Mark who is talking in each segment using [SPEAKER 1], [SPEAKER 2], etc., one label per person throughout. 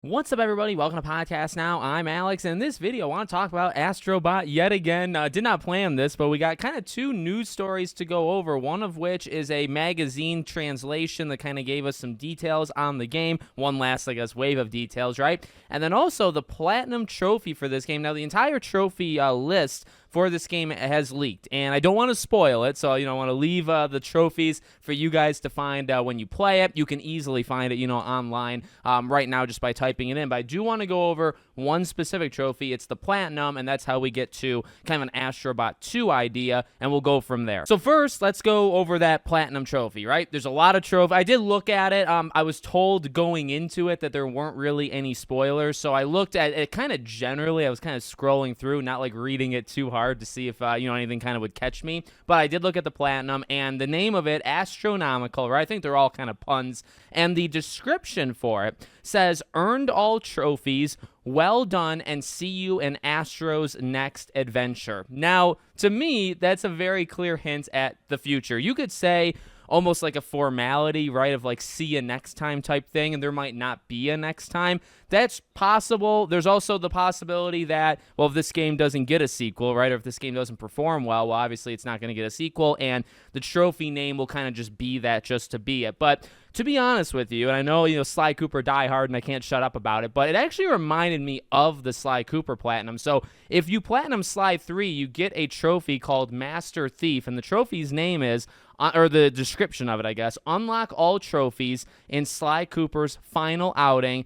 [SPEAKER 1] What's up, everybody? Welcome to Podcast Now. I'm Alex, and in this video, I want to talk about Astrobot yet again. Did not plan this, but we got kind of two news stories to go over, one of which is a magazine translation that kind of gave us some details on the game, one last, I guess, wave of details, right? And then also the Platinum Trophy for this game. Now, the entire trophy list for this game has leaked, and I don't want to spoil it, so I want to leave the trophies for you guys to find when you play it. You can easily find it, online right now just by typing it in, but I do want to go over one specific trophy. It's the Platinum, and that's how we get to kind of an Astrobot 2 idea, and we'll go from there. So first, let's go over that Platinum Trophy, right? There's a lot of trophies. I did look at it. I was told going into it that there weren't really any spoilers, so I looked at it kind of generally. I was kind of scrolling through, not like reading it too hard to see if anything kind of would catch me, but I did look at the Platinum, and the name of it, astronomical, right? I think they're all kind of puns, and the description for it says, earned all trophies, well done, and see you in Astro's next adventure. Now, to me, that's a very clear hint at the future. You could say almost like a formality, right, of like see you next time type thing, and there might not be a next time. That's possible. There's also the possibility that, well, if this game doesn't get a sequel, right, or if this game doesn't perform well, obviously it's not going to get a sequel, and the trophy name will kind of just be that just to be it. But to be honest with you, and I know, Sly Cooper Die Hard, and I can't shut up about it, but it actually reminded me of the Sly Cooper Platinum. So if you Platinum Sly 3, you get a trophy called Master Thief, and the trophy's name is, or the description of it, I guess, unlock all trophies in Sly Cooper's final outing, ...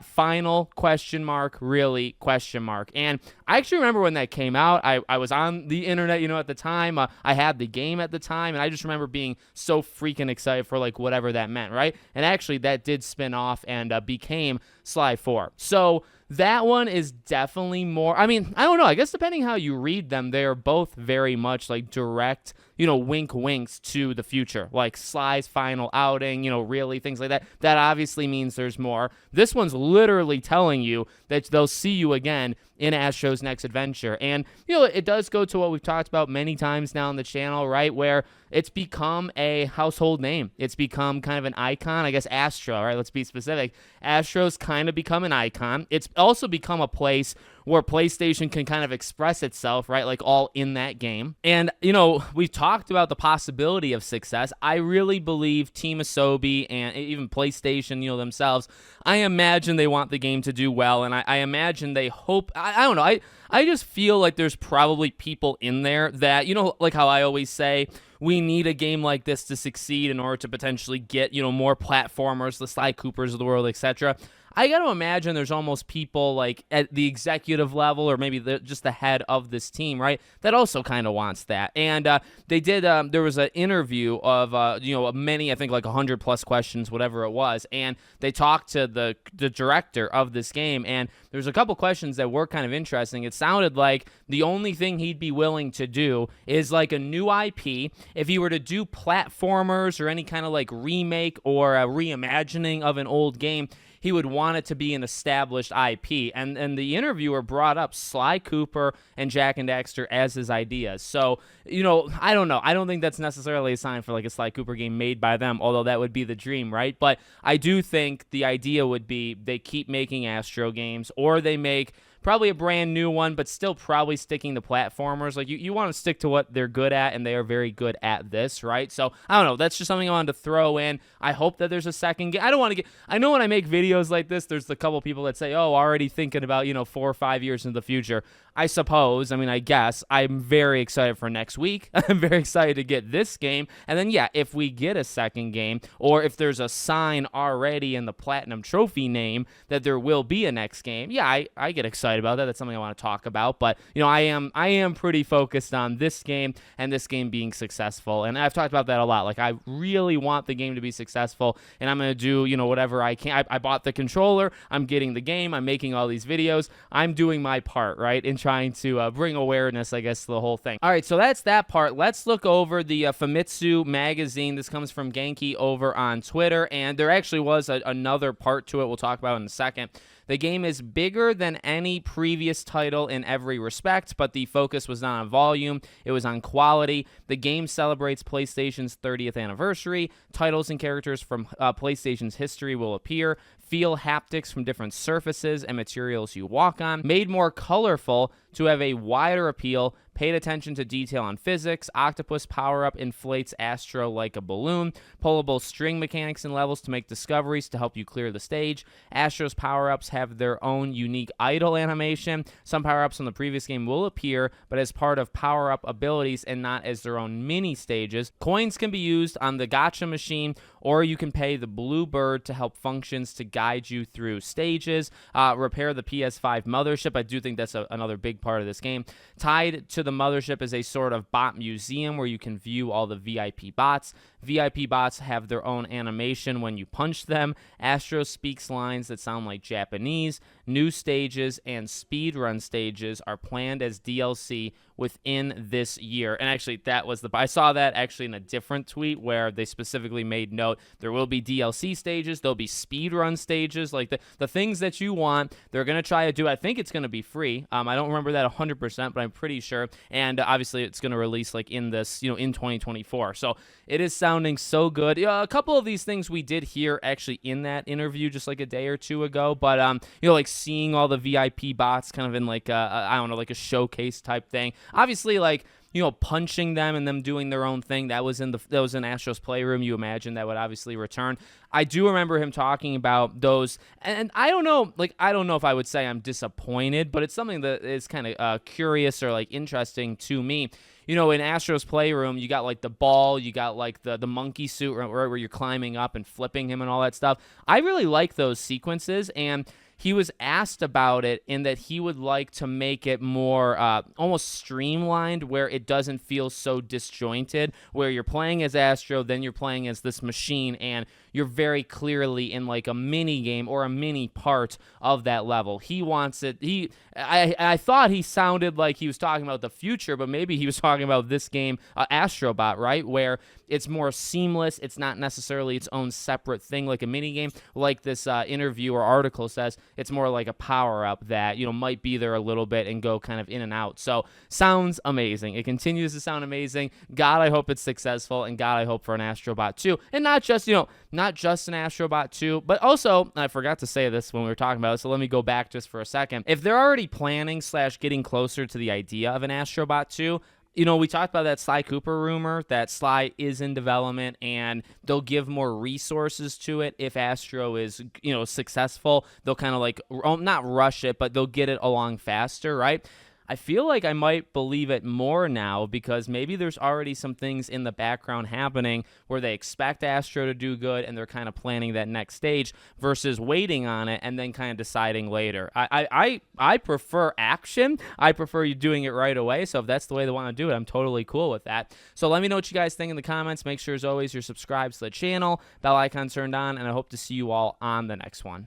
[SPEAKER 1] final, ? Really, ? And I actually remember when that came out. I was on the internet, at the time. I had the game at the time, and I just remember being so freaking excited for, like, whatever that meant, right? And actually, that did spin off and became Sly 4. So that one is definitely more, I don't know, I guess depending how you read them, they are both very much like direct, wink winks to the future, like Sly's final outing, really, things like that. That obviously means there's more. This one's literally telling you that they'll see you again in Astro's next adventure. And, it does go to what we've talked about many times now on the channel, right, where it's become a household name. It's become kind of an icon. I guess Astro, right? Let's be specific. Astro's kind of become an icon. It's also become a place where PlayStation can kind of express itself, right? Like all in that game. And, we've talked about the possibility of success. I really believe Team Asobi and even PlayStation, themselves, I imagine they want the game to do well. And I imagine they hope, I don't know, I just feel like there's probably people in there that, like how I always say, we need a game like this to succeed in order to potentially get, more platformers, the Sly Coopers of the world, etc. I got to imagine there's almost people like at the executive level or maybe just the head of this team, right, that also kind of wants that. And they did, there was an interview of, many, I think like 100 plus questions, whatever it was. And they talked to the director of this game. And there's a couple questions that were kind of interesting. It sounded like the only thing he'd be willing to do is like a new IP. If he were to do platformers or any kind of like remake or a reimagining of an old game, he would want it to be an established IP. And the interviewer brought up Sly Cooper and Jak and Daxter as his ideas. So, I don't know. I don't think that's necessarily a sign for like a Sly Cooper game made by them, although that would be the dream, right? But I do think the idea would be they keep making Astro games, or they make probably a brand new one, but still probably sticking to platformers. Like you want to stick to what they're good at, and they are very good at this, right? So I don't know. That's just something I wanted to throw in. I hope that there's a second game. I know when I make videos like this, there's a couple people that say, oh, already thinking about, 4 or 5 years into the future. I suppose, I guess, I'm very excited for next week. I'm very excited to get this game. And then, yeah, if we get a second game, or if there's a sign already in the Platinum Trophy name that there will be a next game, yeah, I get excited about that. That's something I want to talk about. But, I am pretty focused on this game and this game being successful. And I've talked about that a lot. Like, I really want the game to be successful, and I'm going to do, whatever I can. I bought the controller. I'm getting the game. I'm making all these videos. I'm doing my part, right, in trying to bring awareness, I guess, to the whole thing. All right, so that's that part. Let's look over the Famitsu magazine. This comes from Genki over on Twitter, and there actually was another part to it we'll talk about in a second. The game is bigger than any any previous title in every respect, but the focus was not on volume, it was on quality. The game celebrates PlayStation's 30th anniversary. Titles and characters from PlayStation's history will appear. Feel haptics from different surfaces and materials you walk on. Made more colorful to have a wider appeal. Paid attention to detail on physics. Octopus power-up inflates Astro like a balloon. Pullable string mechanics and levels to make discoveries to help you clear the stage. Astro's power-ups have their own unique idle animation. Some power-ups from the previous game will appear, but as part of power-up abilities and not as their own mini stages. Coins can be used on the gacha machine, or you can pay the blue bird to help functions to guide you through stages. Repair the PS5 mothership. I do think that's another big part of this game. Tied to the mothership is a sort of bot museum where you can view all the VIP bots. VIP bots have their own animation when you punch them. Astro speaks lines that sound like Japanese. New stages and speedrun stages are planned as DLC within this year. And actually, I saw that actually in a different tweet where they specifically made note there will be DLC stages, there'll be speedrun stages, like the things that you want. They're going to try to do, I think it's going to be free. I don't remember that 100%, but I'm pretty sure. And obviously, it's going to release like in this, in 2024. So it is sounding so good. A couple of these things we did hear actually in that interview just like a day or two ago, but like seeing all the VIP bots kind of in like I don't know, like a showcase type thing. Obviously, like, punching them and them doing their own thing, that was in Astro's Playroom. You imagine that would obviously return. I do remember him talking about those, and I don't know if I would say I'm disappointed, but it's something that is kind of curious or like interesting to me. In Astro's Playroom, you got like the ball, you got like the monkey suit where you're climbing up and flipping him and all that stuff. I really like those sequences, and he was asked about it in that he would like to make it more almost streamlined, where it doesn't feel so disjointed, where you're playing as Astro, then you're playing as this machine, and you're very clearly in like a mini game or a mini part of that level. He wants it. I thought he sounded like he was talking about the future, but maybe he was talking about this game, Astrobot, right? Where it's more seamless. It's not necessarily its own separate thing like a mini game. Like this interview or article says, it's more like a power-up that, might be there a little bit and go kind of in and out. So sounds amazing. It continues to sound amazing. God, I hope it's successful, and God, I hope for an Astrobot 2. And not just an Astrobot 2, but also, I forgot to say this when we were talking about it, so let me go back just for a second. If they're already planning / getting closer to the idea of an Astrobot 2, we talked about that Sly Cooper rumor, that Sly is in development, and they'll give more resources to it if Astro is, successful. They'll kind of like, not rush it, but they'll get it along faster, right? I feel like I might believe it more now because maybe there's already some things in the background happening where they expect Astro to do good and they're kind of planning that next stage versus waiting on it and then kind of deciding later. I prefer action. I prefer you doing it right away. So if that's the way they want to do it, I'm totally cool with that. So let me know what you guys think in the comments. Make sure, as always, you're subscribed to the channel, bell icon turned on, and I hope to see you all on the next one.